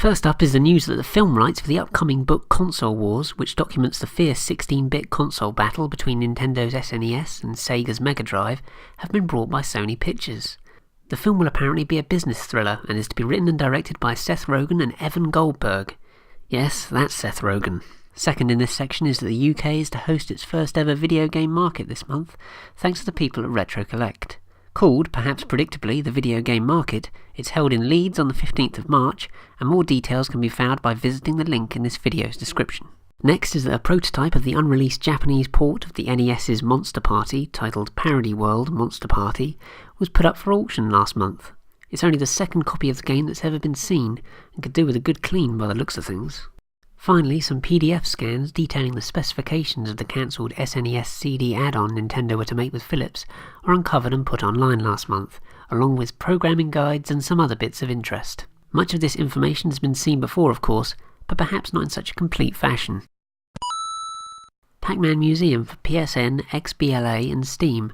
First up is the news that the film rights for the upcoming book Console Wars, which documents the fierce 16-bit console battle between Nintendo's SNES and Sega's Mega Drive, have been brought by Sony Pictures. The film will apparently be a business thriller and is to be written and directed by Seth Rogen and Evan Goldberg. Yes, that's Seth Rogen. Second in this section is that the UK is to host its first ever video game market this month, thanks to the people at Retro Collect. Called, perhaps predictably, the Video Game Market, it's held in Leeds on the 15th of March, and more details can be found by visiting the link in this video's description. Next is that a prototype of the unreleased Japanese port of the NES's Monster Party, titled Parody World Monster Party, was put up for auction last month. It's only the second copy of the game that's ever been seen, and could do with a good clean by the looks of things. Finally, some PDF scans detailing the specifications of the cancelled SNES-CD add-on Nintendo were to make with Philips were uncovered and put online last month, along with programming guides and some other bits of interest. Much of this information has been seen before, of course, but perhaps not in such a complete fashion. Pac-Man Museum for PSN, XBLA and Steam,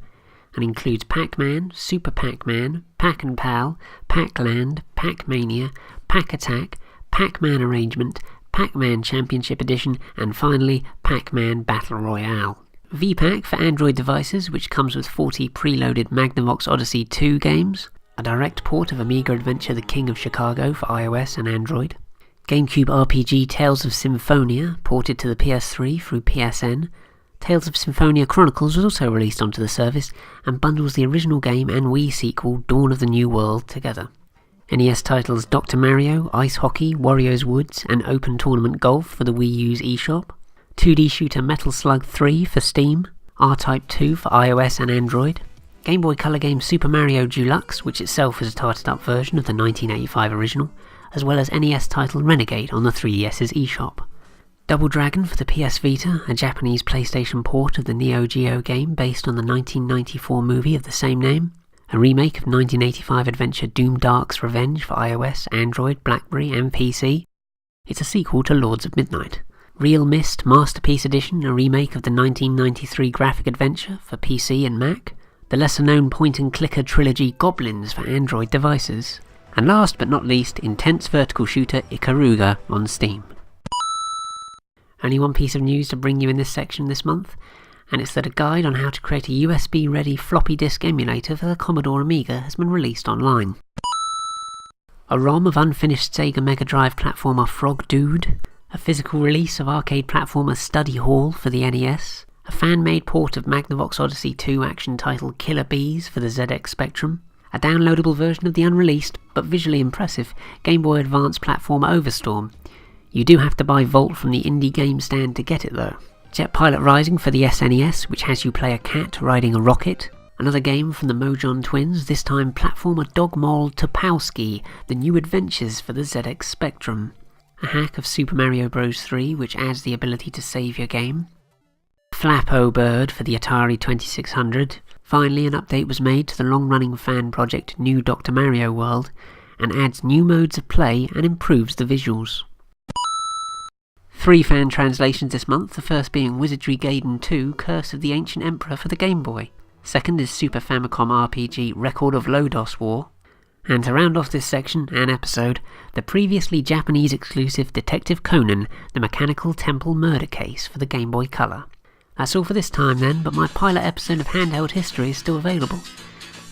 and includes Pac-Man, Super Pac-Man, Pac-and-Pal, Pac-Land, Pac-Mania, Pac-Attack, Pac-Man Arrangement, Pac-Man Championship Edition, and finally, Pac-Man Battle Royale. VPAC for Android devices, which comes with 40 preloaded Magnavox Odyssey 2 games, a direct port of Amiga Adventure The King of Chicago for iOS and Android, GameCube RPG Tales of Symphonia, ported to the PS3 through PSN. Tales of Symphonia Chronicles was also released onto the service, and bundles the original game and Wii sequel Dawn of the New World together. NES titles Dr. Mario, Ice Hockey, Wario's Woods, and Open Tournament Golf for the Wii U's eShop, 2D shooter Metal Slug 3 for Steam, R-Type 2 for iOS and Android, Game Boy Color game Super Mario Deluxe, which itself is a tarted-up version of the 1985 original, as well as NES title Renegade on the 3DS's eShop. Double Dragon for the PS Vita, a Japanese PlayStation port of the Neo Geo game based on the 1994 movie of the same name, a remake of 1985 adventure Doom Dark's Revenge for iOS, Android, BlackBerry and PC. It's a sequel to Lords of Midnight. Real Mist Masterpiece Edition, a remake of the 1993 graphic adventure for PC and Mac. The lesser-known point-and-clicker trilogy Goblins for Android devices. And last but not least, intense vertical shooter Ikaruga on Steam. Only one piece of news to bring you in this section this month, and it's that a guide on how to create a USB-ready floppy disk emulator for the Commodore Amiga has been released online. A ROM of unfinished Sega Mega Drive platformer Frog Dude, a physical release of arcade platformer Study Hall for the NES, a fan-made port of Magnavox Odyssey 2 action title Killer Bees for the ZX Spectrum, a downloadable version of the unreleased, but visually impressive, Game Boy Advance platformer Overstorm. You do have to buy Volt from the indie game stand to get it though. Jet Pilot Rising for the SNES, which has you play a cat riding a rocket. Another game from the Mojon twins, this time platformer Dogmol Topowski, The New Adventures for the ZX Spectrum. A hack of Super Mario Bros. 3, which adds the ability to save your game. Flappo Bird for the Atari 2600. Finally, an update was made to the long-running fan project New Dr. Mario World, and adds new modes of play and improves the visuals. 3 fan translations this month, the first being Wizardry Gaiden 2 Curse of the Ancient Emperor for the Game Boy. Second is Super Famicom RPG Record of Lodos War. And to round off this section and episode, the previously Japanese exclusive Detective Conan, The Mechanical Temple Murder Case for the Game Boy Color. That's all for this time then, but my pilot episode of Handheld History is still available.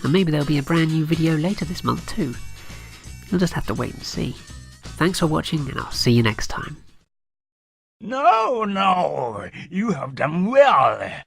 And maybe there'll be a brand new video later this month too. You'll just have to wait and see. Thanks for watching, and I'll see you next time. No, you have done well.